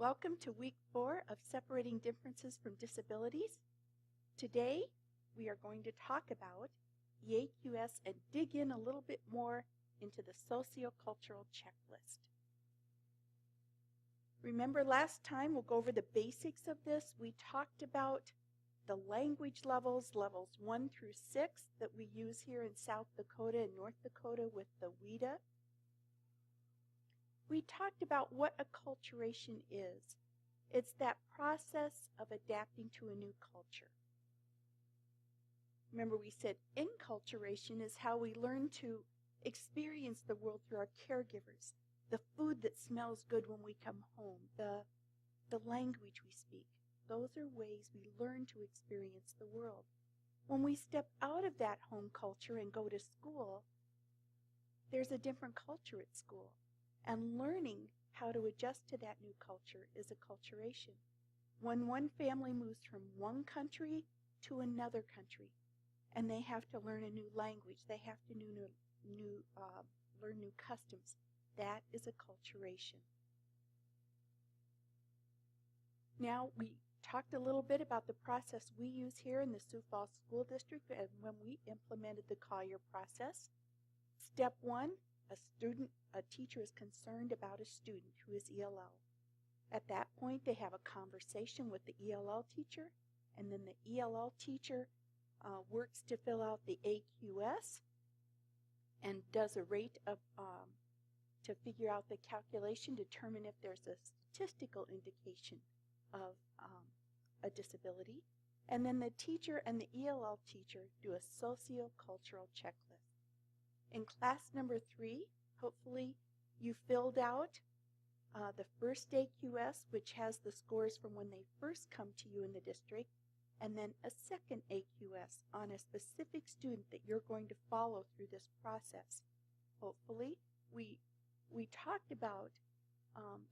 Welcome to week 4 of Separating Differences from Disabilities. Today we are going to talk about the AQS and dig in a little bit more into the Socio-Cultural Checklist. Remember last time, we'll go over the basics of this. We talked about the language levels 1 through 6 that we use here in South Dakota and North Dakota with the WIDA. We talked about what acculturation is. It's that process of adapting to a new culture. Remember, we said inculturation is how we learn to experience the world through our caregivers, the food that smells good when we come home, the language we speak. Those are ways we learn to experience the world. When we step out of that home culture and go to school, there's a different culture at school. And learning how to adjust to that new culture is acculturation. When one family moves from one country to another country, and they have to learn a new language, they have to learn new customs, that is acculturation. Now, we talked a little bit about the process we use here in the Sioux Falls School District and when we implemented the Collier process. Step 1, a teacher is concerned about a student who is ELL. At that point, they have a conversation with the ELL teacher, and then the ELL teacher works to fill out the AQS and does a rate of to figure out the calculation, determine if there's a statistical indication of a disability, and then the teacher and the ELL teacher do a socio-cultural checklist. In class number 3, hopefully you filled out the first AQS, which has the scores from when they first come to you in the district, and then a second AQS on a specific student that you're going to follow through this process. Hopefully, we talked about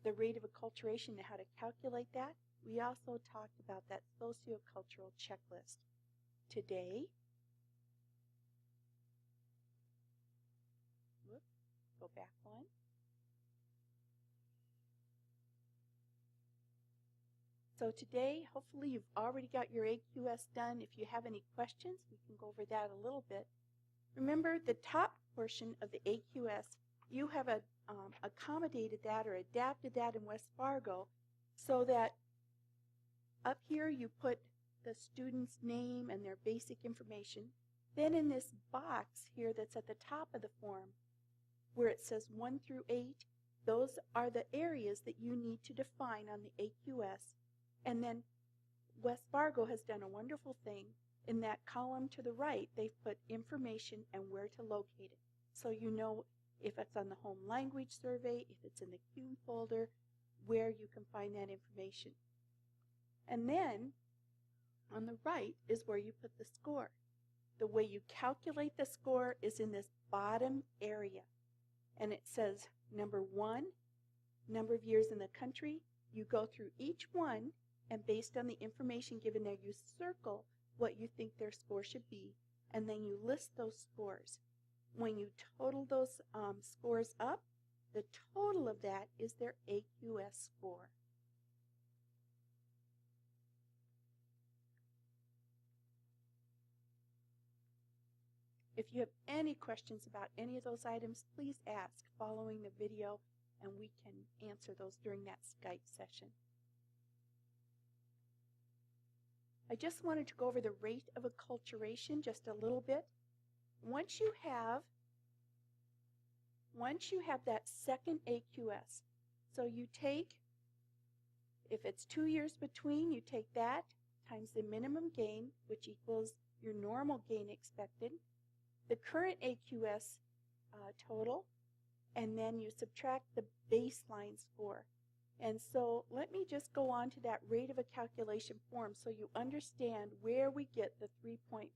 the rate of acculturation and how to calculate that. We also talked about that socio-cultural checklist. Today, go back one. So today, hopefully you've already got your AQS done. If you have any questions, we can go over that a little bit. Remember, the top portion of the AQS, you have accommodated that or adapted that in West Fargo so that up here you put the student's name and their basic information. Then in this box here that's at the top of the form, where it says 1 through 8, those are the areas that you need to define on the AQS. And then West Fargo has done a wonderful thing. In that column to the right, they've put information and where to locate it. So you know if it's on the home language survey, if it's in the CUNE folder, where you can find that information. And then on the right is where you put the score. The way you calculate the score is in this bottom area. And it says number 1, number of years in the country. You go through each one, and based on the information given there, you circle what you think their score should be, and then you list those scores. When you total those scores up, the total of that is their AQS score. If you have any questions about any of those items, please ask following the video, and we can answer those during that Skype session. I just wanted to go over the rate of acculturation just a little bit. Once you have that second AQS, so you take, if it's 2 years between, you take that times the minimum gain, which equals your normal gain expected, the current AQS total, and then you subtract the baseline score. And so let me just go on to that rate of a calculation form so you understand where we get the 3.5.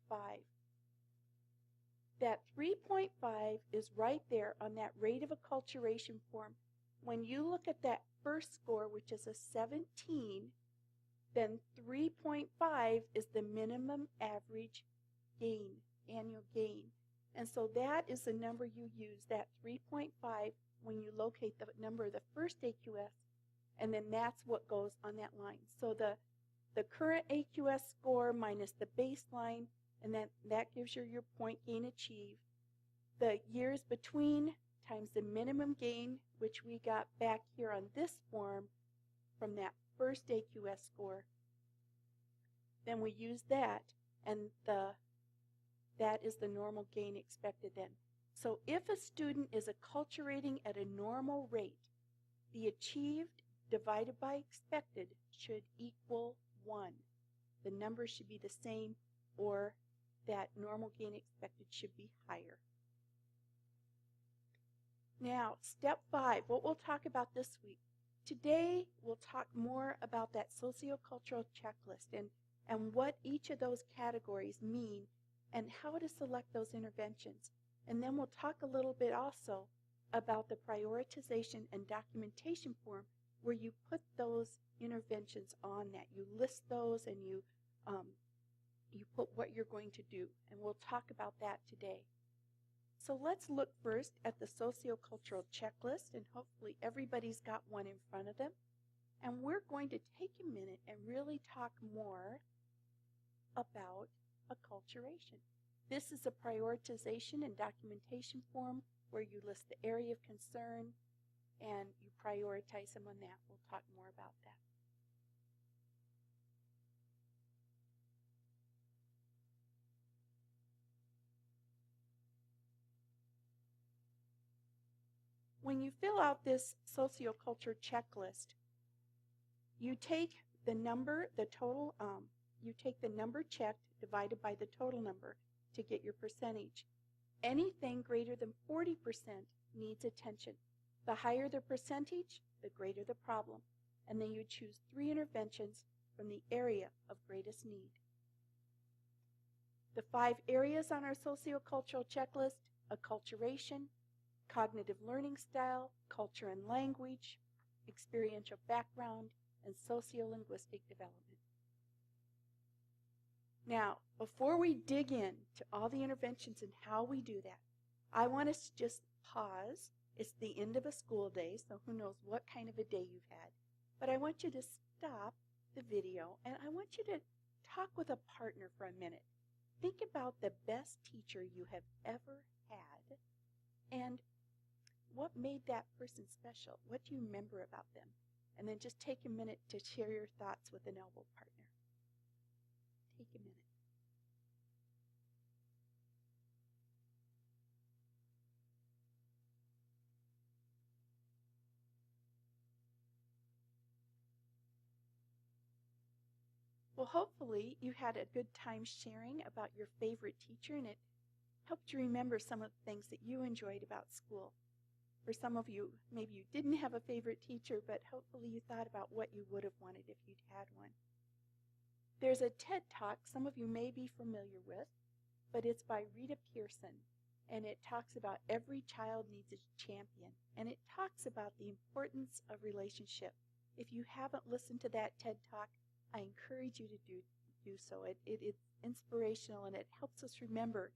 That 3.5 is right there on that rate of acculturation form. When you look at that first score, which is a 17, then 3.5 is the minimum average gain, annual gain. And so that is the number you use, that 3.5, when you locate the number of the first AQS, and then that's what goes on that line. So the current AQS score minus the baseline, and that gives you your point gain achieved. The years between times the minimum gain, which we got back here on this form from that first AQS score. Then we use that, and that is the normal gain expected then. So if a student is acculturating at a normal rate, the achieved divided by expected should equal 1. The numbers should be the same, or that normal gain expected should be higher. Now, step 5, what we'll talk about this week. Today, we'll talk more about that socio-cultural checklist and what each of those categories mean and how to select those interventions. And then we'll talk a little bit also about the prioritization and documentation form where you put those interventions on that. You list those and you put what you're going to do. And we'll talk about that today. So let's look first at the socio-cultural checklist, and hopefully everybody's got one in front of them. And we're going to take a minute and really talk more about acculturation. This is a prioritization and documentation form where you list the area of concern and you prioritize them on that. We'll talk more about that. When you fill out this socio-cultural checklist, you take the number, you take the number checked divided by the total number to get your percentage. Anything greater than 40% needs attention. The higher the percentage, the greater the problem. And then you choose 3 interventions from the area of greatest need. The 5 areas on our socio-cultural checklist: acculturation, cognitive learning style, culture and language, experiential background, and socio-linguistic development. Now, before we dig in to all the interventions and how we do that, I want us to just pause. It's the end of a school day, so who knows what kind of a day you've had. But I want you to stop the video, and I want you to talk with a partner for a minute. Think about the best teacher you have ever had, and what made that person special? What do you remember about them? And then just take a minute to share your thoughts with an elbow partner. Take a minute. Well, hopefully you had a good time sharing about your favorite teacher, and it helped you remember some of the things that you enjoyed about school. For some of you, maybe you didn't have a favorite teacher, but hopefully you thought about what you would have wanted if you'd had one. There's a TED Talk some of you may be familiar with, but it's by Rita Pearson, and it talks about every child needs a champion, and it talks about the importance of relationship. If you haven't listened to that TED Talk, I encourage you to do so. It's inspirational, and it helps us remember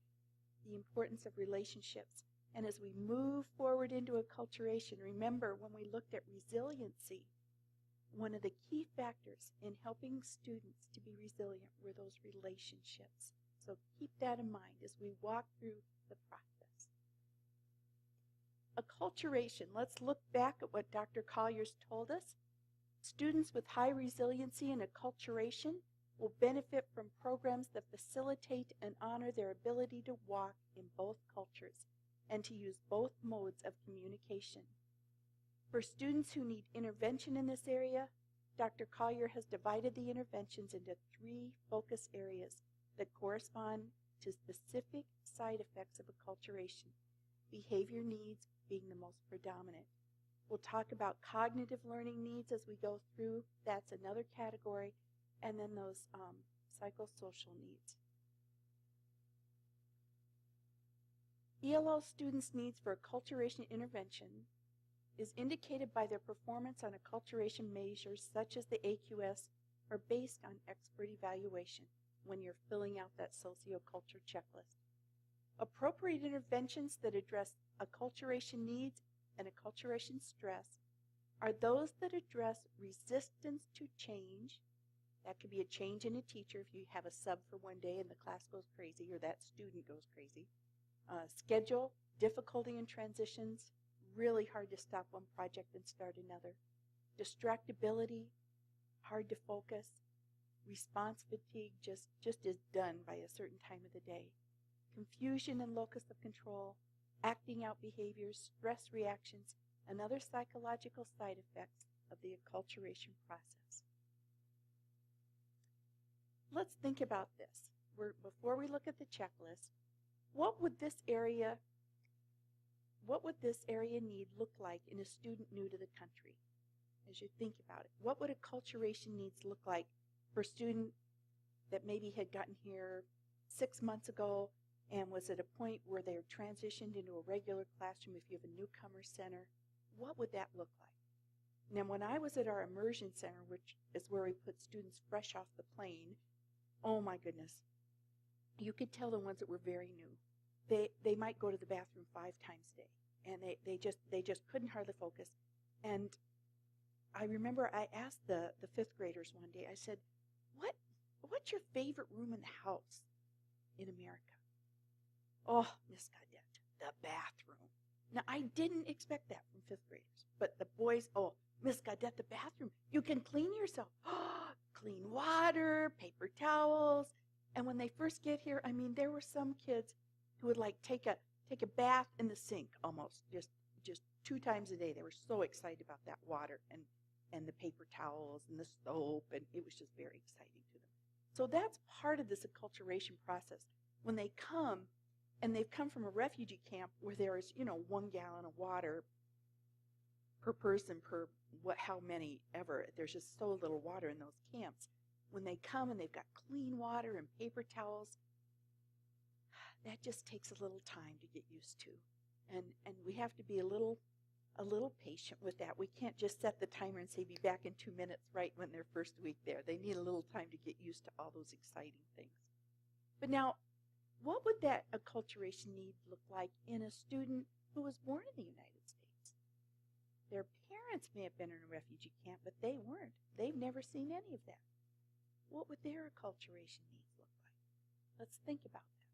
the importance of relationships. And as we move forward into acculturation, remember when we looked at resiliency, one of the key factors in helping students to be resilient were those relationships. So keep that in mind as we walk through the process. Acculturation, let's look back at what Dr. Collier's told us. Students with high resiliency and acculturation will benefit from programs that facilitate and honor their ability to walk in both cultures and to use both modes of communication. For students who need intervention in this area, Dr. Collier has divided the interventions into 3 focus areas that correspond to specific side effects of acculturation, behavior needs being the most predominant. We'll talk about cognitive learning needs as we go through. That's another category. And then those psychosocial needs. ELL students' needs for acculturation intervention is indicated by their performance on acculturation measures such as the AQS or based on expert evaluation when you're filling out that socio-cultural checklist. Appropriate interventions that address acculturation needs and acculturation stress are those that address resistance to change. That could be a change in a teacher if you have a sub for one day and the class goes crazy or that student goes crazy. Schedule, difficulty in transitions, really hard to stop one project and start another. Distractibility, hard to focus. Response fatigue just is done by a certain time of the day. Confusion and locus of control, acting out behaviors, stress reactions, and other psychological side effects of the acculturation process. Let's think about this. Before we look at the checklist, what would this area need look like in a student new to the country? As you think about it, what would acculturation needs look like for a student that maybe had gotten here 6 months ago and was at a point where they're transitioned into a regular classroom? If you have a newcomer center, what would that look like? Now, when I was at our immersion center, which is where we put students fresh off the plane, oh my goodness, you could tell the ones that were very new. They might go to the bathroom 5 times a day, and they just couldn't hardly focus. And I remember I asked the 5th graders one day, I said, what's your favorite room in the house in America? Oh, Miss Caudette, the bathroom. Now, I didn't expect that from 5th graders, but the boys, oh, Miss Caudette, the bathroom, you can clean yourself. Clean water, paper towels. And when they first get here, I mean, there were some kids who would like take a bath in the sink almost, just 2 times a day. They were so excited about that water and the paper towels and the soap, and it was just very exciting to them. So that's part of this acculturation process. When they come, and they've come from a refugee camp where there is, 1 gallon of water per person per how many ever. There's just so little water in those camps. When they come and they've got clean water and paper towels, that just takes a little time to get used to. And we have to be a little patient with that. We can't just set the timer and say be back in 2 minutes right when their first week there. They need a little time to get used to all those exciting things. But now, what would that acculturation need look like in a student who was born in the United States? Their parents may have been in a refugee camp, but they weren't. They've never seen any of that. What would their acculturation needs look like? Let's think about that.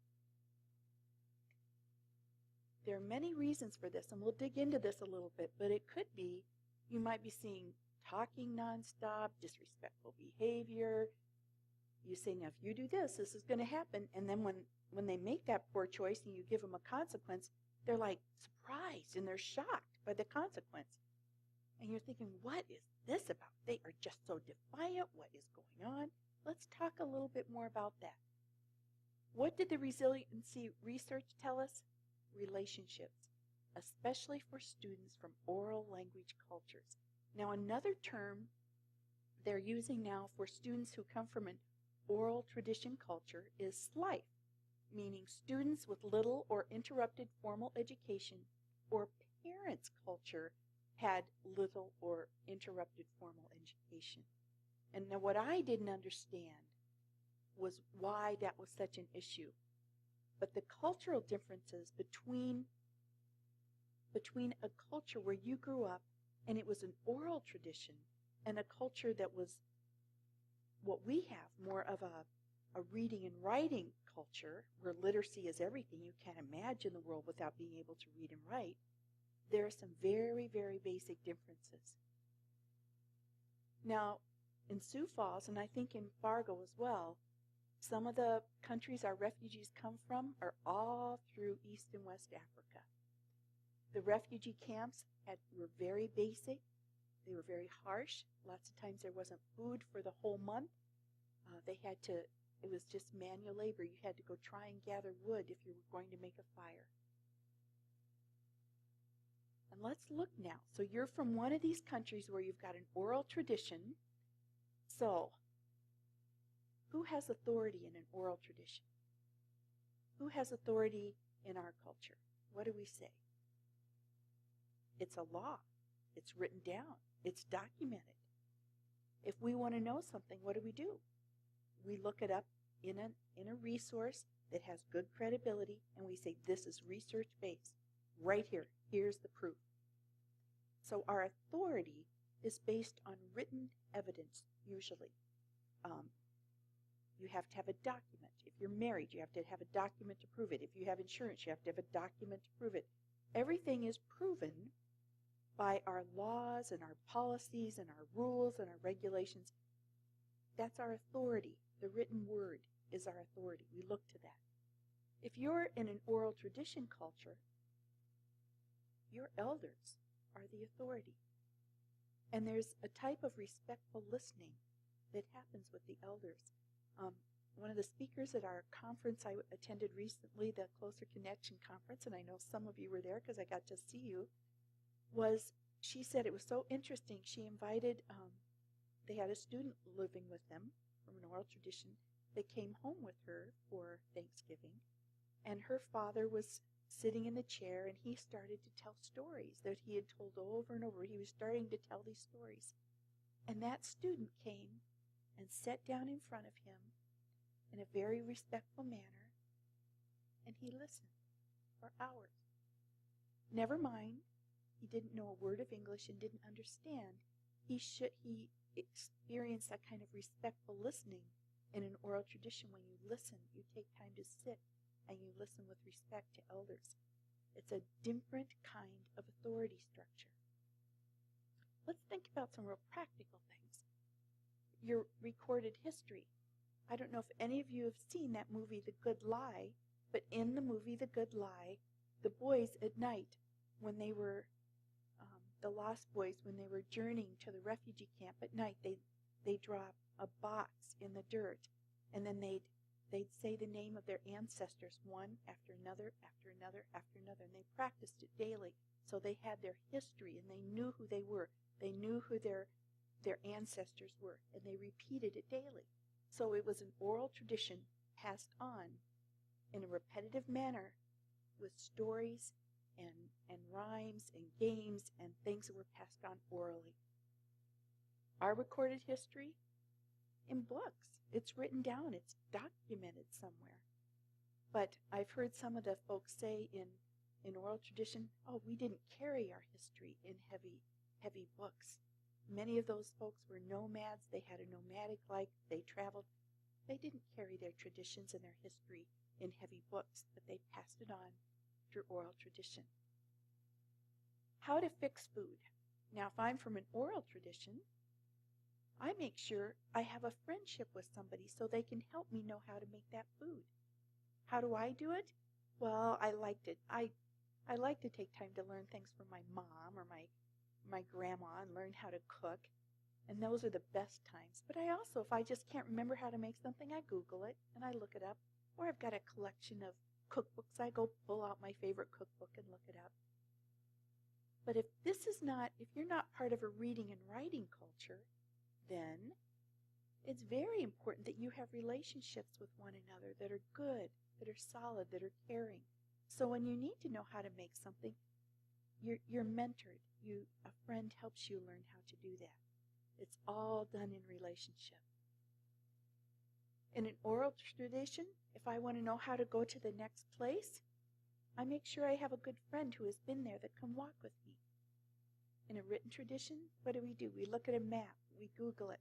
There are many reasons for this, and we'll dig into this a little bit, but it could be you might be seeing talking nonstop, disrespectful behavior. You say, now, if you do this, this is going to happen. And then when they make that poor choice and you give them a consequence, they're like surprised and they're shocked by the consequence. And you're thinking, what is this about? They are just so defiant. What is going on? Let's talk a little bit more about that. What did the resiliency research tell us? Relationships, especially for students from oral language cultures. Now, another term they're using now for students who come from an oral tradition culture is SLIFE, meaning students with little or interrupted formal education, or parents' culture had little or interrupted formal education. And now what I didn't understand was why that was such an issue. But the cultural differences between a culture where you grew up and it was an oral tradition and a culture that was what we have, more of a reading and writing culture where literacy is everything. You can't imagine the world without being able to read and write. There are some very, very basic differences. Now, in Sioux Falls, and I think in Fargo as well, some of the countries our refugees come from are all through East and West Africa. The refugee camps were very basic. They were very harsh. Lots of times there wasn't food for the whole month. It was just manual labor. You had to go try and gather wood if you were going to make a fire. And let's look now. So you're from one of these countries where you've got an oral tradition. So, who has authority in an oral tradition? Who has authority in our culture? What do we say? It's a law. It's written down. It's documented. If we want to know something, what do? We look it up in a resource that has good credibility, and we say, this is research-based. Right here. Here's the proof. So our authority is based on written evidence, usually. You have to have a document. If you're married, you have to have a document to prove it. If you have insurance, you have to have a document to prove it. Everything is proven by our laws and our policies and our rules and our regulations. That's our authority. The written word is our authority. We look to that. If you're in an oral tradition culture, your elders are the authority. And there's a type of respectful listening that happens with the elders. One of the speakers at our conference I attended recently, the Closer Connection Conference, and I know some of you were there because I got to see you, she said it was so interesting. She invited, they had a student living with them from an oral tradition that came home with her for Thanksgiving, and her father was sitting in the chair, and he started to tell stories that he had told over and over. He was starting to tell these stories. And that student came and sat down in front of him in a very respectful manner, and he listened for hours. Never mind, he didn't know a word of English and didn't understand. He experienced that kind of respectful listening in an oral tradition. When you listen, you take time to sit and you listen with respect to elders. It's a different kind of authority structure. Let's think about some real practical things. Your recorded history. I don't know if any of you have seen that movie, The Good Lie, but in the movie The Good Lie, the boys at night, when they were, the Lost Boys, when they were journeying to the refugee camp at night, they draw a box in the dirt, and then they'd say the name of their ancestors, one after another, after another, after another, and they practiced it daily. So they had their history, and they knew who they were. They knew who their ancestors were, and they repeated it daily. So it was an oral tradition passed on in a repetitive manner with stories and rhymes and games and things that were passed on orally. Our recorded history in books. It's written down. It's documented somewhere. But I've heard some of the folks say in oral tradition, oh, we didn't carry our history in heavy books. Many of those folks were nomads. They had a nomadic life. They traveled. They didn't carry their traditions and their history in heavy books, but they passed it on through oral tradition. How to fix food. Now, if I'm from an oral tradition, I make sure I have a friendship with somebody so they can help me know how to make that food. How do I do it? Well, I like to take time to learn things from my mom or my grandma and learn how to cook. And those are the best times. But I also, if I just can't remember how to make something, I Google it and I look it up. Or I've got a collection of cookbooks. I go pull out my favorite cookbook and look it up. But if you're not part of a reading and writing culture, then it's very important that you have relationships with one another that are good, that are solid, that are caring. So when you need to know how to make something, you're mentored. A friend helps you learn how to do that. It's all done in relationship. In an oral tradition, if I want to know how to go to the next place, I make sure I have a good friend who has been there that can walk with me. In a written tradition, what do? We look at a map, we Google it,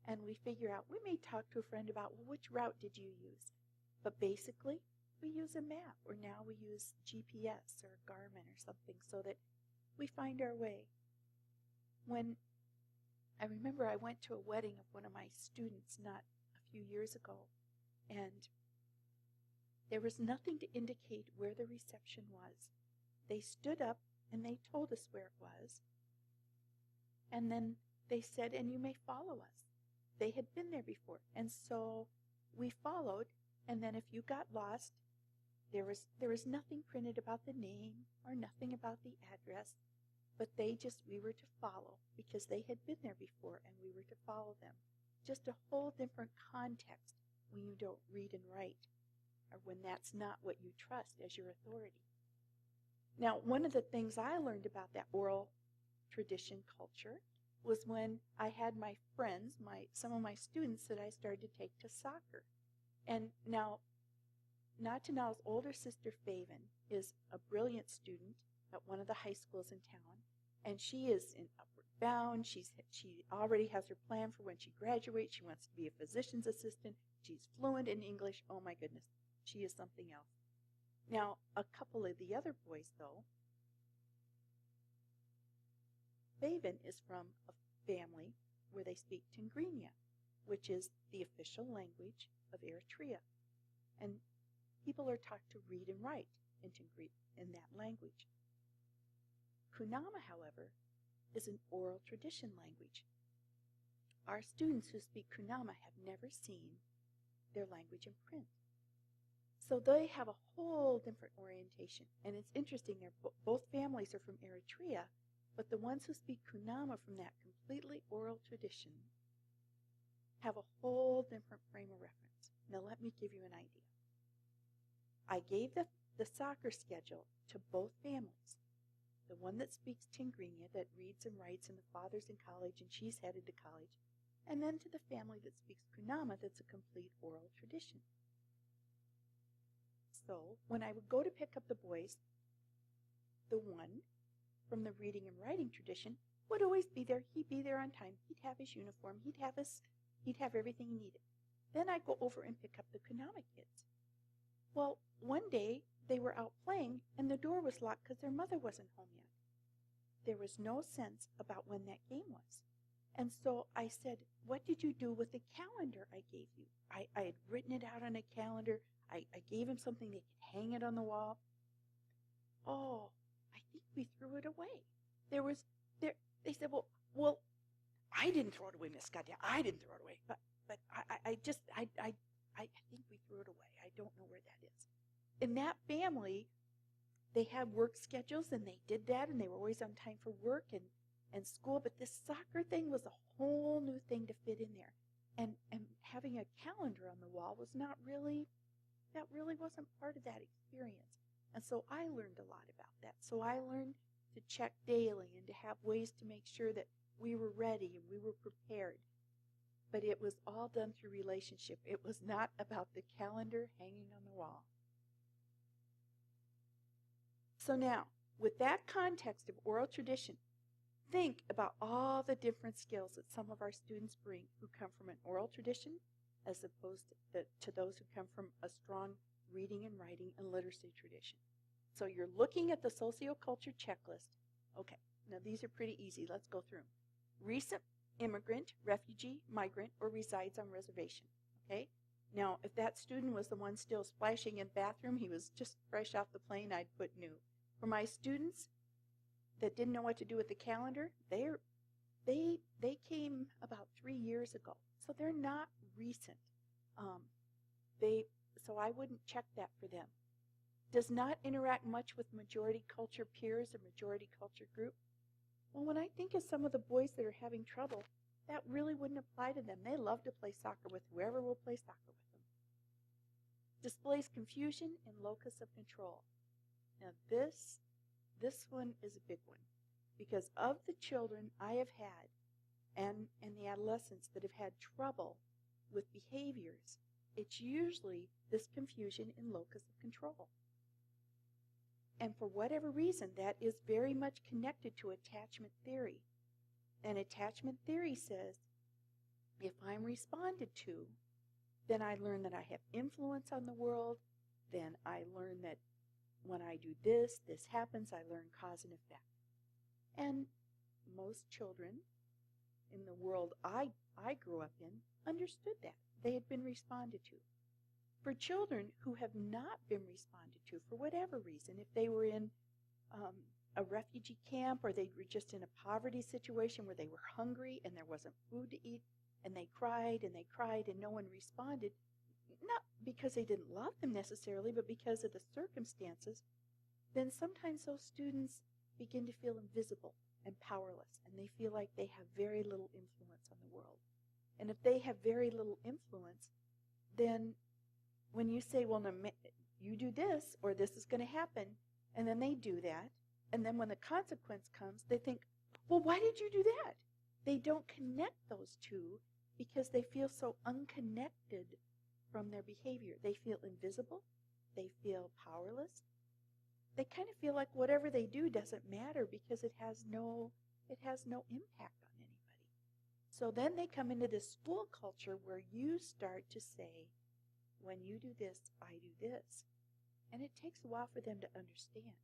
and we figure out, we may talk to a friend about, well, which route did you use? But basically, we use a map, or now we use GPS or Garmin or something so that we find our way. I remember I went to a wedding of one of my students not a few years ago, and there was nothing to indicate where the reception was. They stood up and they told us where it was, and then they said, and you may follow us. They had been there before, and so we followed, and then if you got lost, there was nothing printed about the name or nothing about the address, but we were to follow because they had been there before and we were to follow them. Just a whole different context when you don't read and write, or when that's not what you trust as your authority. Now, one of the things I learned about that oral tradition culture was when I had my friends, some of my students that I started to take to soccer. And now, Natanal's older sister, Faven, is a brilliant student at one of the high schools in town. And she is in upward bound. She already has her plan for when she graduates. She wants to be a physician's assistant. She's fluent in English. Oh my goodness, she is something else. Now, a couple of the other boys, though, Faven is from a family where they speak Tigrinya, which is the official language of Eritrea. And people are taught to read and write in that language. Kunama, however, is an oral tradition language. Our students who speak Kunama have never seen their language in print. So they have a whole different orientation. And it's interesting, both families are from Eritrea, but the ones who speak Kunama from that completely oral tradition have a whole different frame of reference. Now let me give you an idea. I gave the soccer schedule to both families. The one that speaks Tigrinya, that reads and writes, and the father's in college and she's headed to college, and then to the family that speaks Kunama, that's a complete oral tradition. So when I would go to pick up the boys, the one from the reading and writing tradition would always be there. He'd be there on time. He'd have his uniform. He'd have everything he needed. Then I'd go over and pick up the Kunama kids. Well, one day they were out playing and the door was locked because their mother wasn't home yet. There was no sense about when that game was. And so I said, what did you do with the calendar I gave you? I had written it out on a calendar. I gave him something they could hang it on the wall. Oh, I think we threw it away. They said, well, I didn't throw it away, Miss Scott. I didn't throw it away. But I think we threw it away. I don't know where that is. In that family, they had work schedules and they did that and they were always on time for work and school. But this soccer thing was a whole new thing to fit in there. And having a calendar on the wall was that really wasn't part of that experience. And so I learned a lot about that. So I learned to check daily and to have ways to make sure that we were ready and we were prepared. But it was all done through relationship. It was not about the calendar hanging on the wall. So now, with that context of oral tradition, think about all the different skills that some of our students bring who come from an oral tradition as opposed to those who come from a strong reading and writing and literacy tradition. So you're looking at the Socio-Cultural Checklist. Okay, now these are pretty easy. Let's go through them. Recent immigrant, refugee, migrant, or resides on reservation. Okay? Now, if that student was the one still splashing in the bathroom, he was just fresh off the plane, I'd put new. For my students that didn't know what to do with the calendar, they came about 3 years ago. So they're not recent. So I wouldn't check that for them. Does not interact much with majority culture peers or majority culture group. Well, when I think of some of the boys that are having trouble, that really wouldn't apply to them. They love to play soccer with whoever will play soccer with them. Displays confusion and locus of control. Now this one is a big one, because of the children I have had and the adolescents that have had trouble with behaviors, it's usually this confusion in locus of control. And for whatever reason, that is very much connected to attachment theory. And attachment theory says, if I'm responded to, then I learn that I have influence on the world. Then I learn that when I do this, this happens. I learn cause and effect. And most children in the world I grew up in understood that. They had been responded to. For children who have not been responded to for whatever reason, if they were in a refugee camp or they were just in a poverty situation where they were hungry and there wasn't food to eat, and they cried and no one responded, not because they didn't love them necessarily, but because of the circumstances, then sometimes those students begin to feel invisible and powerless, and they feel like they have very little influence on the world. And if they have very little influence, then when you say, well, no, you do this or this is going to happen, and then they do that, and then when the consequence comes, they think, well, why did you do that? They don't connect those two because they feel so unconnected from their behavior. They feel invisible. They feel powerless. they kind of feel like whatever they do doesn't matter because it has no impact on anybody. So then they come into this school culture where you start to say, when you do this, I do this. And it takes a while for them to understand.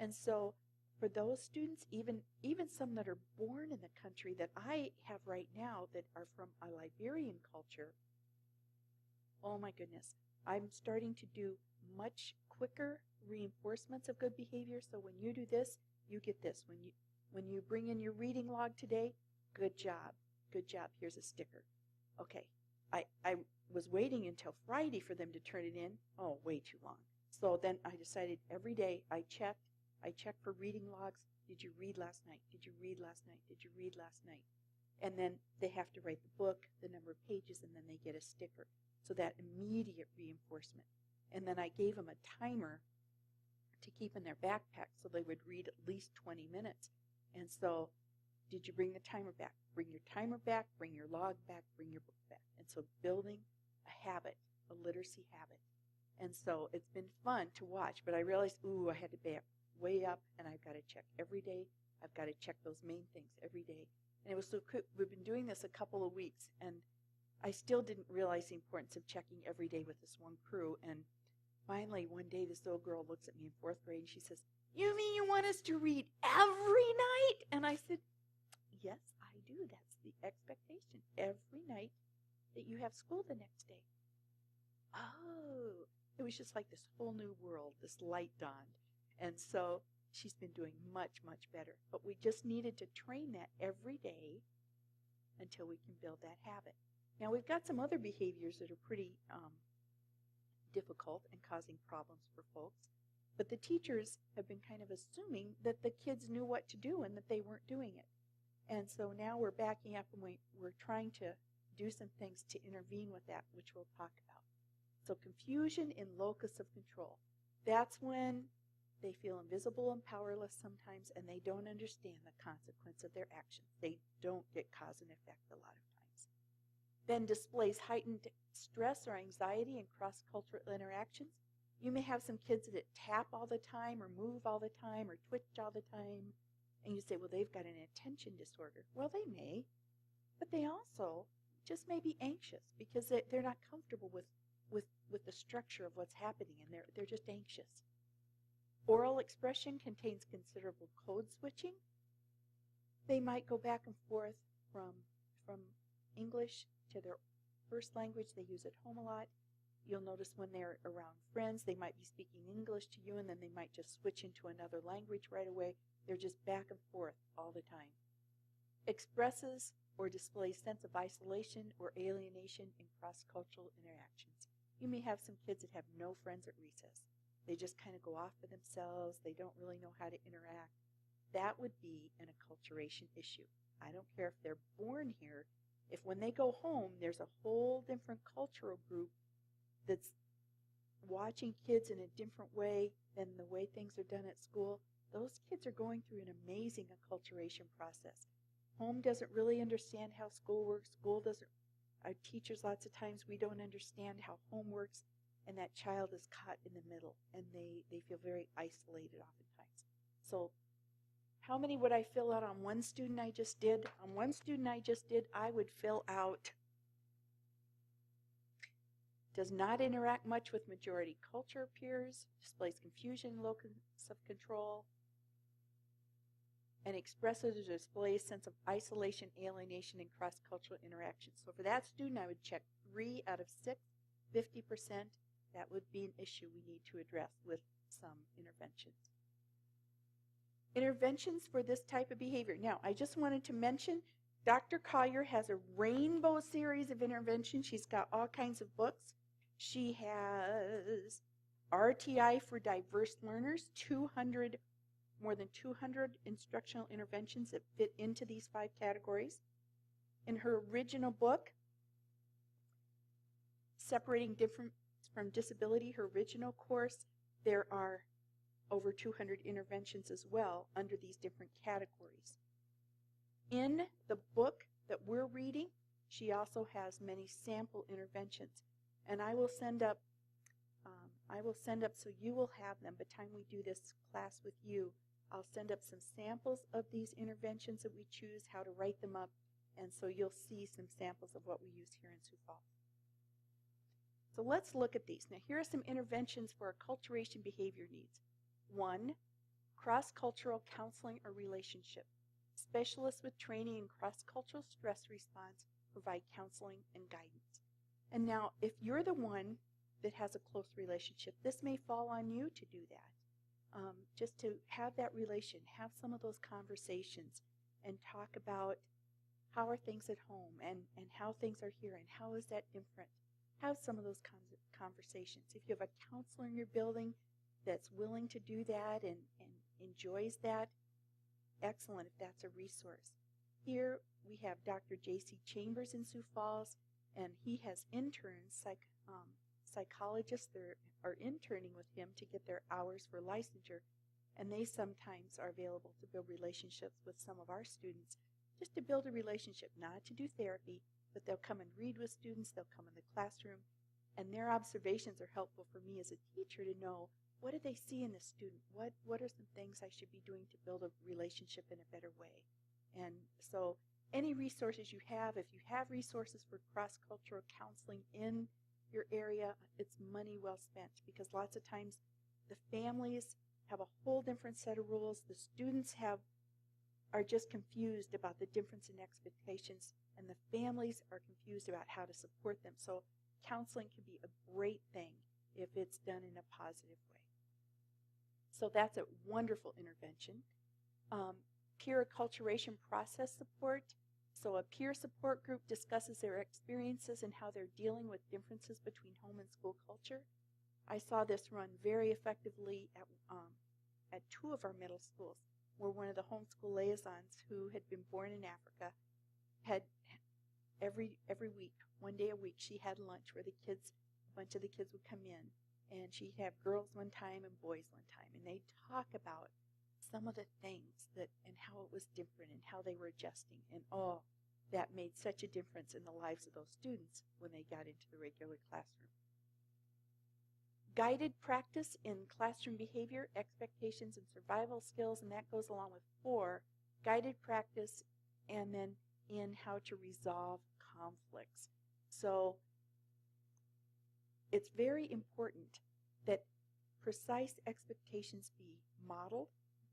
And so for those students, even some that are born in the country that I have right now that are from a Liberian culture, oh my goodness, I'm starting to do much quicker reinforcements of good behavior. So when you do this, you get this. When you bring in your reading log today, good job. Good job. Here's a sticker. Okay. I was waiting until Friday for them to turn it in. Oh, way too long. So then I decided every day I checked for reading logs. Did you read last night? Did you read last night? Did you read last night? And then they have to write the book, the number of pages, and then they get a sticker. So that immediate reinforcement. And then I gave them a timer to keep in their backpack so they would read at least 20 minutes. And so, did you bring the timer back? Bring your timer back, bring your log back, bring your book back. And so building a habit, a literacy habit. And so it's been fun to watch, but I realized, I had to back way up, and I've got to check every day. I've got to check those main things every day. And it was so cool. We've been doing this a couple of weeks, and I still didn't realize the importance of checking every day with this one crew. And finally, one day, this little girl looks at me in 4th grade, and she says, "You mean you want us to read every night?" And I said, "Yes, I do. That's the expectation. Every night that you have school the next day." Oh, it was just like this whole new world, this light dawned. And so she's been doing much, much better. But we just needed to train that every day until we can build that habit. Now, we've got some other behaviors that are pretty difficult and causing problems for folks. But the teachers have been kind of assuming that the kids knew what to do and that they weren't doing it. And so now we're backing up and we're trying to do some things to intervene with that, which we'll talk about. So confusion in locus of control. That's when they feel invisible and powerless sometimes, and they don't understand the consequence of their actions. They don't get cause and effect a lot of times. Then displays heightened stress or anxiety in cross-cultural interactions. You may have some kids that tap all the time or move all the time or twitch all the time, and you say, well, they've got an attention disorder. Well, they may, but they also just may be anxious because they're not comfortable with the structure of what's happening, and they're just anxious. Oral expression contains considerable code switching. They might go back and forth from English to their first language. They use it home a lot. You'll notice when they're around friends, they might be speaking English to you, and then they might just switch into another language right away. They're just back and forth all the time. Expresses or displays sense of isolation or alienation in cross-cultural interactions. You may have some kids that have no friends at recess. They just kind of go off for themselves. They don't really know how to interact. That would be an acculturation issue. I don't care if they're born here. If when they go home, there's a whole different cultural group that's watching kids in a different way than the way things are done at school, those kids are going through an amazing acculturation process. Home doesn't really understand how school works. School doesn't. Our teachers, lots of times, we don't understand how home works, and that child is caught in the middle, and they feel very isolated oftentimes. So how many would I fill out on one student I just did? On one student I just did, I would fill out does not interact much with majority culture peers, displays confusion, locus of control, and expresses or displays sense of isolation, alienation, and cross-cultural interaction. So for that student, I would check 3 out of 6, 50%. That would be an issue we need to address with some interventions. Interventions for this type of behavior. Now, I just wanted to mention Dr. Collier has a rainbow series of interventions. She's got all kinds of books. She has RTI for diverse learners, more than 200 instructional interventions that fit into these 5 categories. In her original book, Separating Difference from Disability, her original course, there are over 200 interventions as well under these different categories. In the book that we're reading, she also has many sample interventions. And I will send up I will send up, so you will have them. By the time we do this class with you, I'll send up some samples of these interventions that we choose, how to write them up, and so you'll see some samples of what we use here in Sioux Falls. So let's look at these. Now here are some interventions for acculturation behavior needs. 1, cross-cultural counseling or relationship. Specialists with training in cross-cultural stress response provide counseling and guidance. And now if you're the one that has a close relationship, this may fall on you to do that. Just to have that relation, have some of those conversations and talk about how are things at home and how things are here and how is that different. Have some of those kinds of conversations. If you have a counselor in your building that's willing to do that and enjoys that, excellent if that's a resource. Here we have Dr. J.C. Chambers in Sioux Falls, and he has interns, psychologists that are interning with him to get their hours for licensure, and they sometimes are available to build relationships with some of our students, just to build a relationship, not to do therapy, but they'll come and read with students, they'll come in the classroom, and their observations are helpful for me as a teacher to know, what do they see in the student? What are some things I should be doing to build a relationship in a better way? And so any resources you have, if you have resources for cross-cultural counseling in your area, it's money well spent, because lots of times the families have a whole different set of rules. The students are just confused about the difference in expectations, and the families are confused about how to support them. So counseling can be a great thing if it's done in a positive way. So that's a wonderful intervention. Peer acculturation process support. So a peer support group discusses their experiences and how they're dealing with differences between home and school culture. I saw this run very effectively at 2 of our middle schools, where one of the homeschool liaisons who had been born in Africa had every week, 1 day a week, she had lunch where a bunch of the kids would come in, and she'd have girls one time and boys one time, and they'd talk about some of the things and how it was different and how they were adjusting, and that made such a difference in the lives of those students when they got into the regular classroom. Guided practice in classroom behavior, expectations, and survival skills, and that goes along with 4, guided practice, and then in how to resolve conflicts. So it's very important that precise expectations be modeled,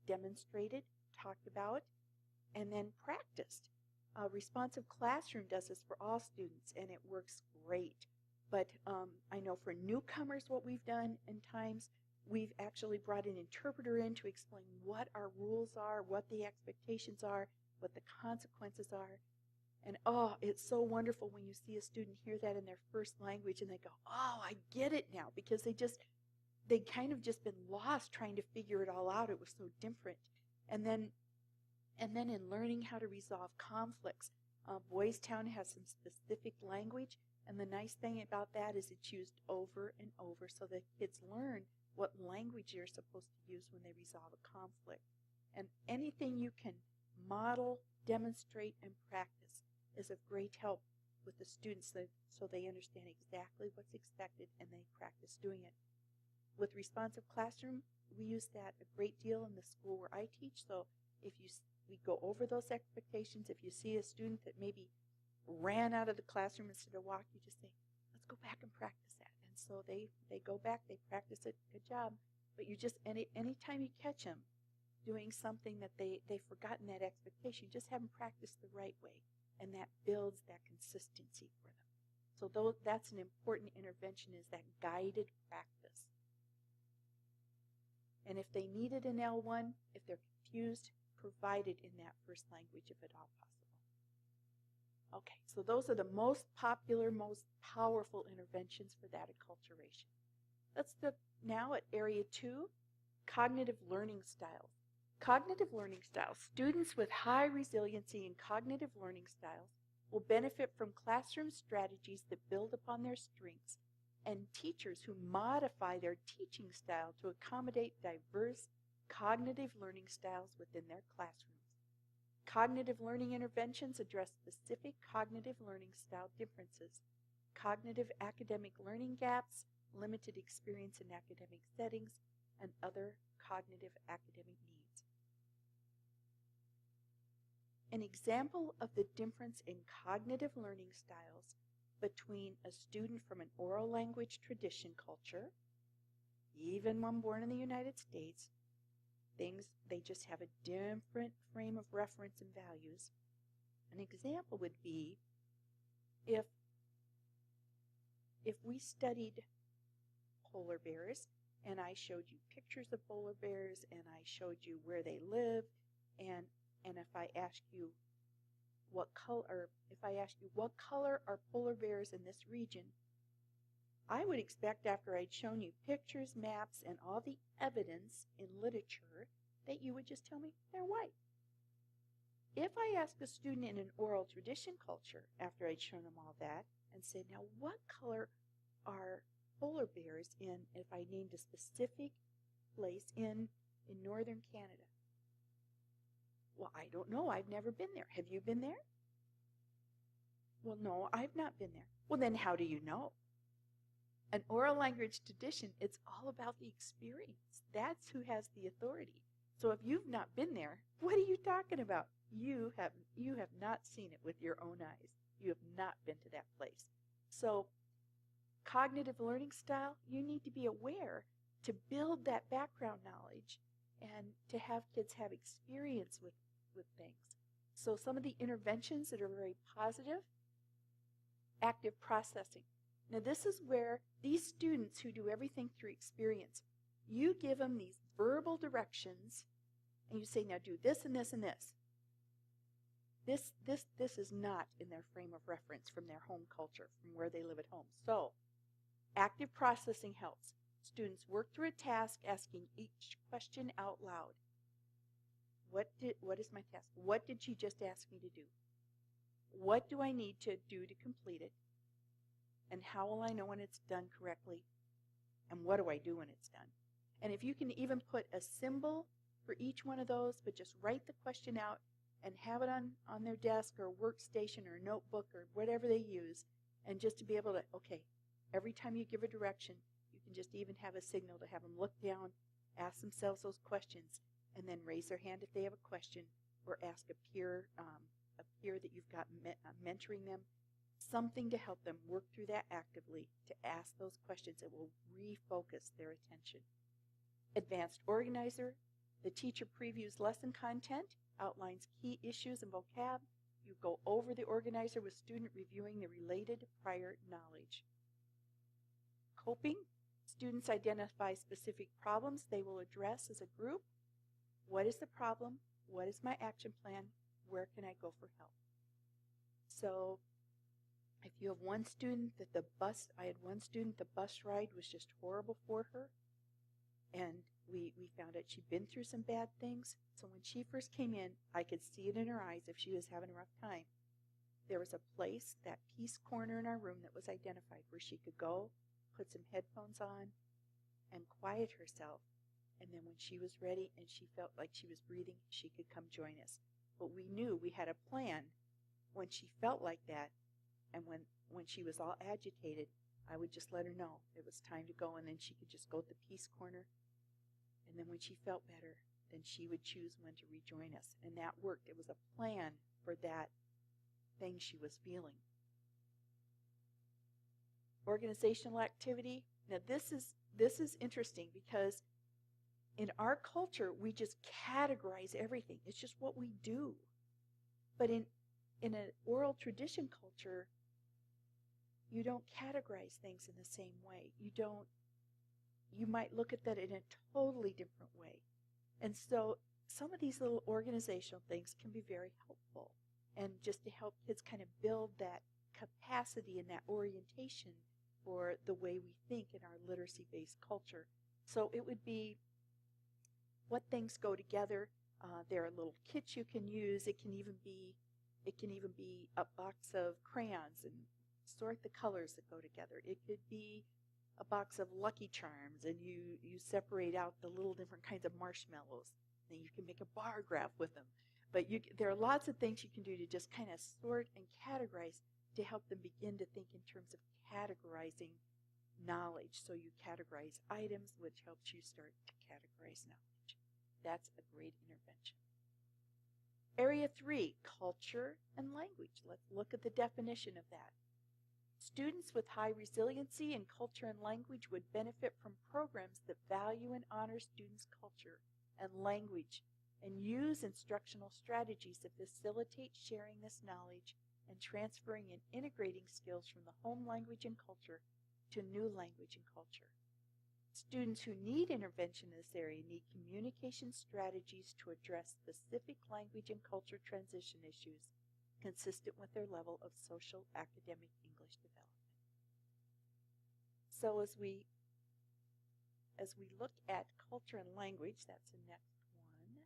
demonstrated, talked about, and then practiced. Responsive Classroom does this for all students, and it works great. But I know for newcomers what we've done in times, we've actually brought an interpreter in to explain what our rules are, what the expectations are, what the consequences are. And it's so wonderful when you see a student hear that in their first language and they go, I get it now, because they kind of just been lost trying to figure it all out. It was so different. And then in learning how to resolve conflicts, Boys Town has some specific language, and the nice thing about that is it's used over and over so that kids learn what language you're supposed to use when they resolve a conflict. And anything you can model, demonstrate, and practice is of great help with the students so they understand exactly what's expected and they practice doing it. With Responsive Classroom, we use that a great deal in the school where I teach. So we go over those expectations. If you see a student that maybe ran out of the classroom instead of walked, you just say, let's go back and practice that. And so they go back, they practice it, good job. But you just, anytime you catch them doing something that they've forgotten that expectation, just have them practice the right way. And that builds that consistency for them. So that's an important intervention, is that guided practice. And if they needed an L1, if they're confused, provide it in that first language if at all possible. Okay, so those are the most popular, most powerful interventions for that acculturation. Let's look now at Area 2, cognitive learning styles. Cognitive learning styles. Students with high resiliency in cognitive learning styles will benefit from classroom strategies that build upon their strengths, and teachers who modify their teaching style to accommodate diverse cognitive learning styles within their classrooms. Cognitive learning interventions address specific cognitive learning style differences, cognitive academic learning gaps, limited experience in academic settings, and other cognitive academic needs. An example of the difference in cognitive learning styles between a student from an oral language tradition culture, even one born in the United States, they just have a different frame of reference and values. An example would be if we studied polar bears and I showed you pictures of polar bears and I showed you where they live, and if I asked you what color are polar bears in this region, I would expect after I'd shown you pictures, maps, and all the evidence in literature that you would just tell me they're white. If I ask a student in an oral tradition culture after I'd shown them all that and said, now what color are polar bears in, if I named a specific place in northern Canada? Well, I don't know. I've never been there. Have you been there? Well, no, I've not been there. Well, then how do you know? An oral language tradition, it's all about the experience. That's who has the authority. So if you've not been there, what are you talking about? You have not seen it with your own eyes. You have not been to that place. So cognitive learning style, you need to be aware to build that background knowledge and to have kids have experience with things. So some of the interventions that are very positive, active processing. Now this is where these students who do everything through experience, you give them these verbal directions and you say, now do this and this and this. This is not in their frame of reference from their home culture, from where they live at home. So active processing helps. Students work through a task asking each question out loud. What is my task? What did she just ask me to do? What do I need to do to complete it? And how will I know when it's done correctly? And what do I do when it's done? And if you can even put a symbol for each one of those, but just write the question out and have it on their desk or workstation or notebook or whatever they use, and just to be able to, okay, every time you give a direction, you can just even have a signal to have them look down, ask themselves those questions, and then raise their hand if they have a question, or ask a peer that you've got mentoring them, something to help them work through that actively, to ask those questions that will refocus their attention. Advanced organizer, the teacher previews lesson content, outlines key issues and vocab. You go over the organizer with student reviewing the related prior knowledge. Coping, students identify specific problems they will address as a group. What is the problem? What is my action plan? Where can I go for help? So if you have one student that the bus ride was just horrible for her, and we found out she'd been through some bad things. So when she first came in, I could see it in her eyes if she was having a rough time. There was a place, that peace corner in our room, that was identified where she could go, put some headphones on, and quiet herself. And then when she was ready and she felt like she was breathing, she could come join us. But we knew we had a plan when she felt like that, and when she was all agitated, I would just let her know it was time to go, and then she could just go to the peace corner. And then when she felt better, then she would choose when to rejoin us. And that worked. It was a plan for that thing she was feeling. Organizational activity. Now this is interesting, because in our culture we just categorize everything. It's just what we do. But in an oral tradition culture, you don't categorize things in the same way. You might look at that in a totally different way. And so some of these little organizational things can be very helpful, and just to help kids kind of build that capacity and that orientation for the way we think in our literacy-based culture. So it would be what things go together. There are little kits you can use. It can even be a box of crayons, and sort the colors that go together. It could be a box of Lucky Charms, and you separate out the little different kinds of marshmallows. Then you can make a bar graph with them. But there are lots of things you can do to just kind of sort and categorize, to help them begin to think in terms of categorizing knowledge. So you categorize items, which helps you start to categorize knowledge. That's a great intervention. Area 3, culture and language. Let's look at the definition of that. Students with high resiliency in culture and language would benefit from programs that value and honor students' culture and language and use instructional strategies that facilitate sharing this knowledge and transferring and integrating skills from the home language and culture to new language and culture. Students who need intervention in this area need communication strategies to address specific language and culture transition issues consistent with their level of social academic English development. So as we look at culture and language, that's the next one.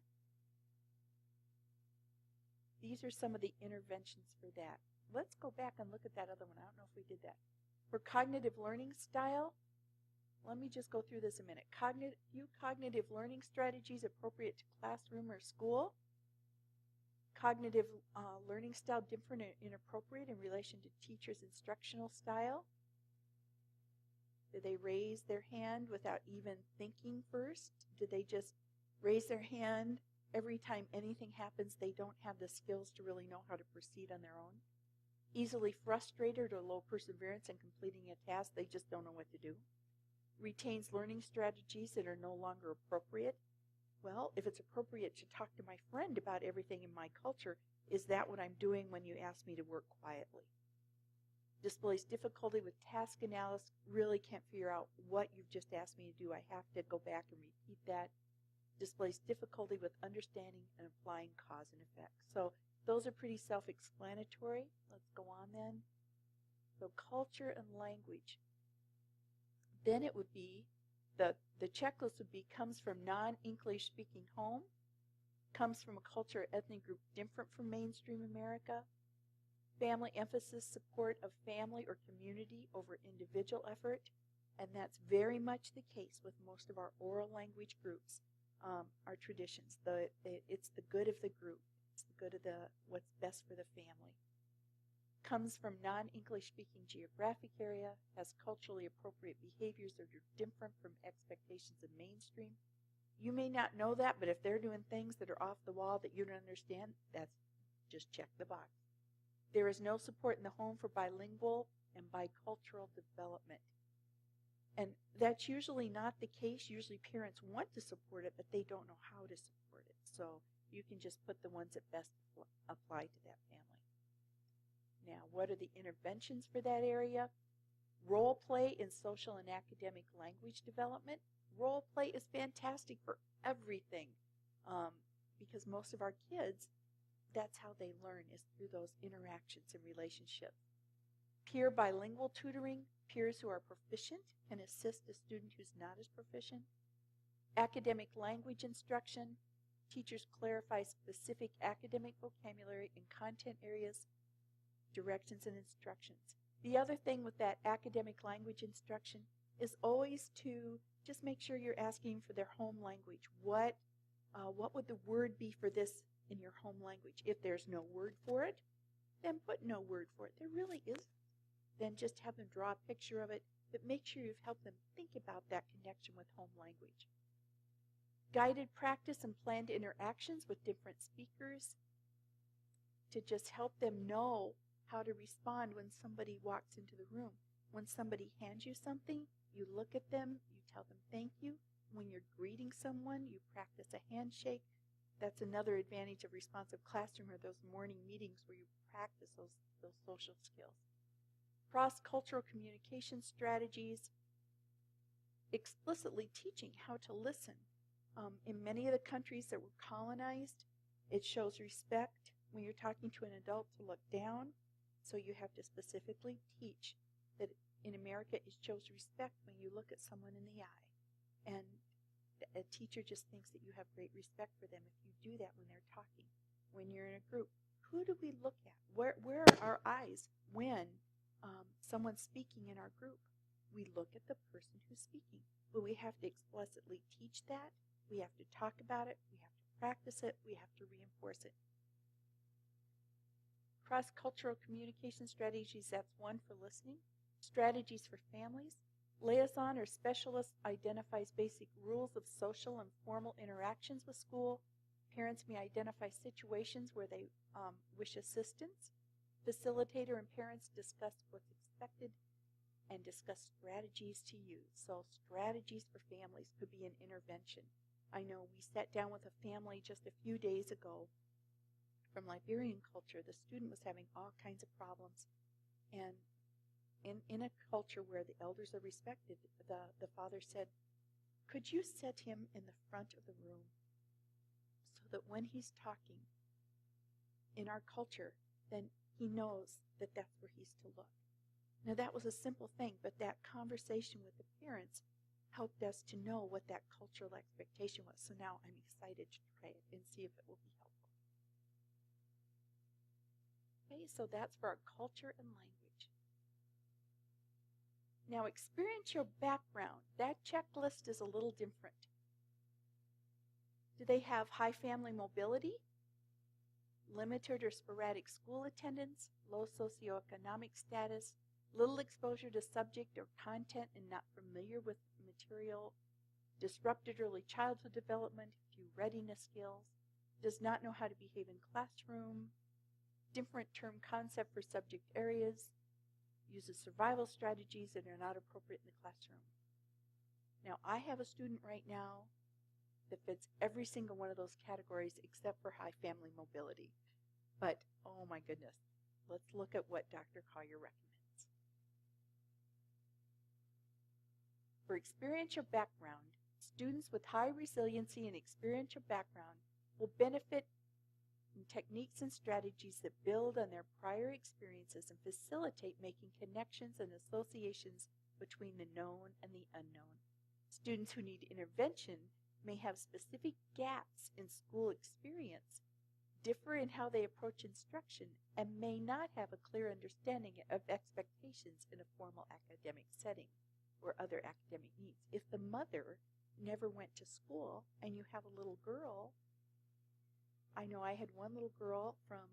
These are some of the interventions for that. Let's go back and look at that other one. I don't know if we did that. For cognitive learning style, let me just go through this a minute. Few cognitive learning strategies appropriate to classroom or school. Cognitive learning style different and inappropriate in relation to teachers' instructional style. Do they raise their hand without even thinking first? Do they just raise their hand every time anything happens? They don't have the skills to really know how to proceed on their own. Easily frustrated or low perseverance in completing a task, they just don't know what to do. Retains learning strategies that are no longer appropriate. Well, if it's appropriate to talk to my friend about everything in my culture, is that what I'm doing when you ask me to work quietly? Displays difficulty with task analysis, really can't figure out what you've just asked me to do. I have to go back and repeat that. Displays difficulty with understanding and applying cause and effect. So those are pretty self-explanatory. Let's go on then. So culture and language. Then it would be, the checklist would be, comes from non-English speaking home, comes from a culture or ethnic group different from mainstream America, family emphasis, support of family or community over individual effort, and that's very much the case with most of our oral language groups, our traditions. It's the good of the group. It's the good of what's best for the family. Comes from non-English speaking geographic area, has culturally appropriate behaviors that are different from expectations of mainstream. You may not know that, but if they're doing things that are off the wall that you don't understand, that's just check the box. There is no support in the home for bilingual and bicultural development. And that's usually not the case. Usually parents want to support it, but they don't know how to support it. So you can just put the ones that best apply to that family. Now, what are the interventions for that area? Role play in social and academic language development. Role play is fantastic for everything because most of our kids, that's how they learn, is through those interactions and relationships. Peer bilingual tutoring. Peers who are proficient can assist a student who's not as proficient. Academic language instruction. Teachers clarify specific academic vocabulary and content areas, directions and instructions. The other thing with that academic language instruction is always to just make sure you're asking for their home language. What would the word be for this in your home language? If there's no word for it, then put no word for it. There really isn't. Then just have them draw a picture of it, but make sure you've helped them think about that connection with home language. Guided practice and planned interactions with different speakers to just help them know how to respond when somebody walks into the room. When somebody hands you something, you look at them, you tell them thank you. When you're greeting someone, you practice a handshake. That's another advantage of responsive classroom, or those morning meetings where you practice those social skills. Cross-cultural communication strategies, explicitly teaching how to listen. In many of the countries that were colonized, it shows respect when you're talking to an adult to look down. So you have to specifically teach that in America it shows respect when you look at someone in the eye. And a teacher just thinks that you have great respect for them if you do that when they're talking. When you're in a group, who do we look at? Where are our eyes when someone's speaking in our group? We look at the person who's speaking. But we have to explicitly teach that. We have to talk about it. We have to practice it. We have to reinforce it. Cross-cultural communication strategies, that's one for listening. Strategies for families. Liaison or specialist identifies basic rules of social and formal interactions with school. Parents may identify situations where they wish assistance. Facilitator and parents discuss what's expected and discuss strategies to use. So strategies for families could be an intervention. I know we sat down with a family just a few days ago from Liberian culture. The student was having all kinds of problems. And in a culture where the elders are respected, the father said, could you set him in the front of the room so that when he's talking in our culture, then he knows that that's where he's to look. Now that was a simple thing, but that conversation with the parents helped us to know what that cultural expectation was. So now I'm excited to try it and see if it will be helpful. Okay, so that's for our culture and language. Now, experiential background, that checklist is a little different. Do they have high family mobility, limited or sporadic school attendance, low socioeconomic status, little exposure to subject or content and not familiar with material, disrupted early childhood development, few readiness skills, does not know how to behave in classroom, different term concept for subject areas, uses survival strategies that are not appropriate in the classroom. Now, I have a student right now that fits every single one of those categories except for high family mobility. But, oh my goodness, let's look at what Dr. Collier recommends. For experiential background, students with high resiliency and experiential background will benefit from techniques and strategies that build on their prior experiences and facilitate making connections and associations between the known and the unknown. Students who need intervention may have specific gaps in school experience, differ in how they approach instruction, and may not have a clear understanding of expectations in a formal academic setting or other academic needs. If the mother never went to school and you have a little girl, I know I had one little girl from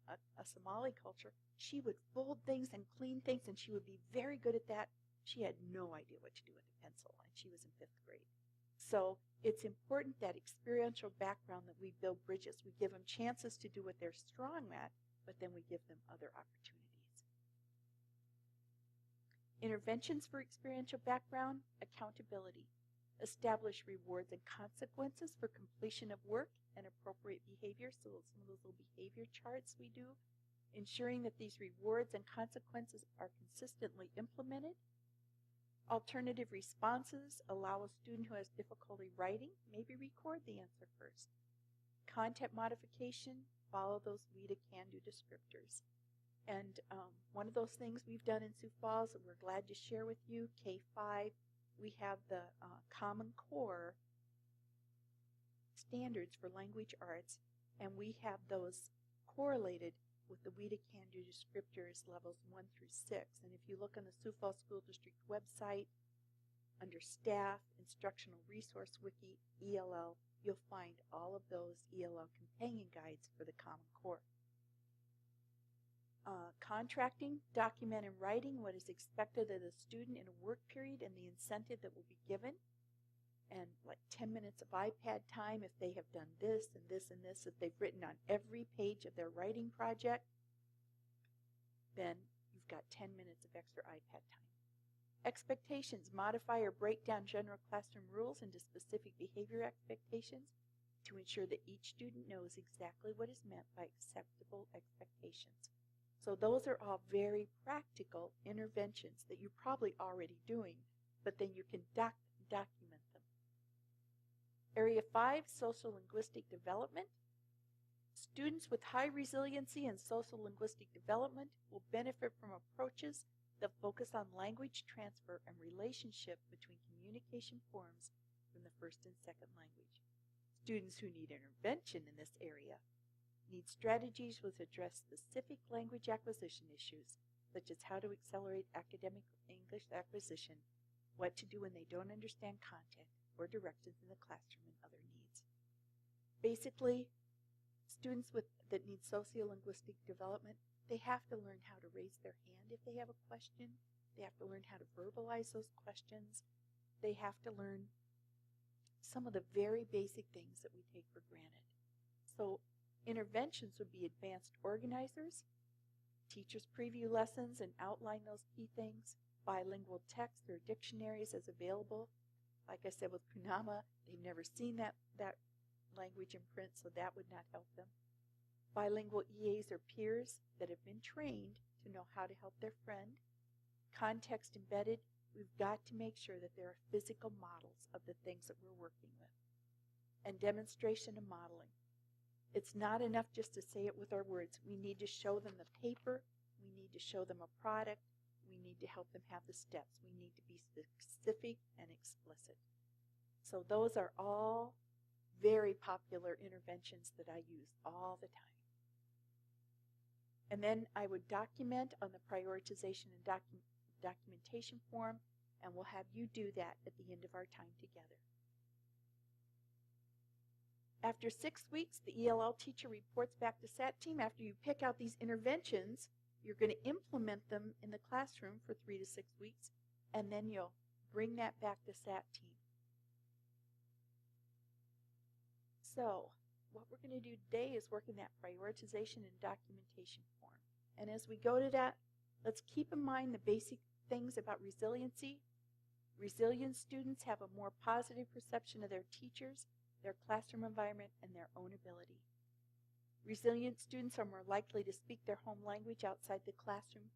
a Somali culture. She would fold things and clean things, and she would be very good at that. She had no idea what to do with a pencil, and she was in 5th grade. So it's important that experiential background that we build bridges. We give them chances to do what they're strong at, but then we give them other opportunities. Interventions for experiential background, accountability. Establish rewards and consequences for completion of work and appropriate behavior. So some of those little behavior charts we do, ensuring that these rewards and consequences are consistently implemented. Alternative responses. Allow a student who has difficulty writing, maybe record the answer first. Content modification. Follow those we-to-can-do descriptors. And one of those things we've done in Sioux Falls that we're glad to share with you, K-5, we have the Common Core standards for language arts, and we have those correlated with the we-to-can-do descriptors levels 1 through 6. And if you look on the Sioux Falls School District website, under Staff, Instructional Resource Wiki, ELL, you'll find all of those ELL companion guides for the Common Core. Contracting, document in writing what is expected of the student in a work period and the incentive that will be given. And like 10 minutes of iPad time if they have done this and this and this, if they've written on every page of their writing project, then you've got 10 minutes of extra iPad time. Expectations, modify or break down general classroom rules into specific behavior expectations to ensure that each student knows exactly what is meant by acceptable expectations. So those are all very practical interventions that you're probably already doing, but then you can document them. Area 5, social linguistic development. Students with high resiliency and social linguistic development will benefit from approaches that focus on language transfer and relationship between communication forms from the first and second language. Students who need intervention in this area need strategies which address specific language acquisition issues, such as how to accelerate academic English acquisition, what to do when they don't understand content or directions in the classroom, and other needs. Basically, students that need sociolinguistic development, they have to learn how to raise their hand if they have a question. They have to learn how to verbalize those questions. They have to learn some of the very basic things that we take for granted. So interventions would be advanced organizers, teachers preview lessons and outline those key things, bilingual text or dictionaries as available. Like I said with Kunama, they've never seen that language in print, so that would not help them. Bilingual EAs or peers that have been trained to know how to help their friend. Context embedded, we've got to make sure that there are physical models of the things that we're working with. And demonstration and modeling. It's not enough just to say it with our words. We need to show them the paper. We need to show them a product. We need to help them have the steps. We need to be specific and explicit. So those are all very popular interventions that I use all the time. And then I would document on the prioritization and documentation form, and we'll have you do that at the end of our time together. After 6 weeks, the ELL teacher reports back to SAT team. After you pick out these interventions, you're going to implement them in the classroom for 3 to 6 weeks, and then you'll bring that back to SAT team. So what we're going to do today is work in that prioritization and documentation form. And as we go to that, let's keep in mind the basic things about resiliency. Resilient students have a more positive perception of their teachers, their classroom environment, and their own ability. Resilient students are more likely to speak their home language outside the classroom.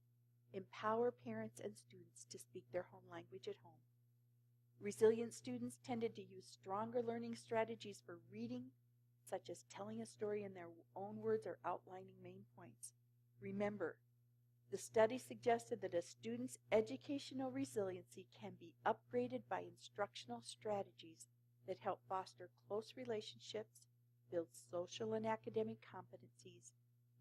Empower parents and students to speak their home language at home. Resilient students tended to use stronger learning strategies for reading, such as telling a story in their own words or outlining main points. Remember, the study suggested that a student's educational resiliency can be upgraded by instructional strategies that help foster close relationships, build social and academic competencies,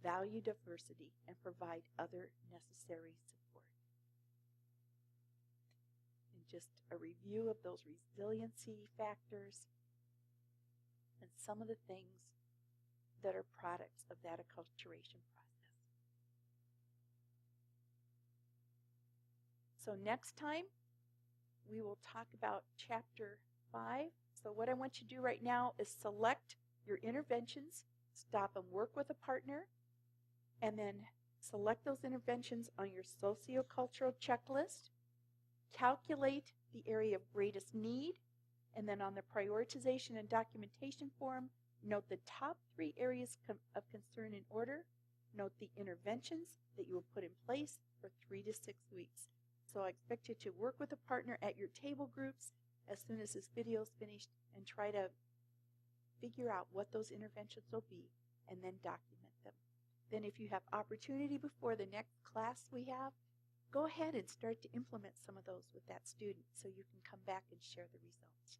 value diversity, and provide other necessary support. And just a review of those resiliency factors and some of the things that are products of that acculturation process. So next time, we will talk about Chapter 5. So what I want you to do right now is select your interventions, stop and work with a partner, and then select those interventions on your Socio-Cultural Checklist, calculate the area of greatest need, and then on the prioritization and documentation form, note the top 3 areas of concern in order, note the interventions that you will put in place for 3 to 6 weeks. So I expect you to work with a partner at your table groups as soon as this video is finished and try to figure out what those interventions will be and then document them. Then if you have opportunity before the next class we have, go ahead and start to implement some of those with that student so you can come back and share the results.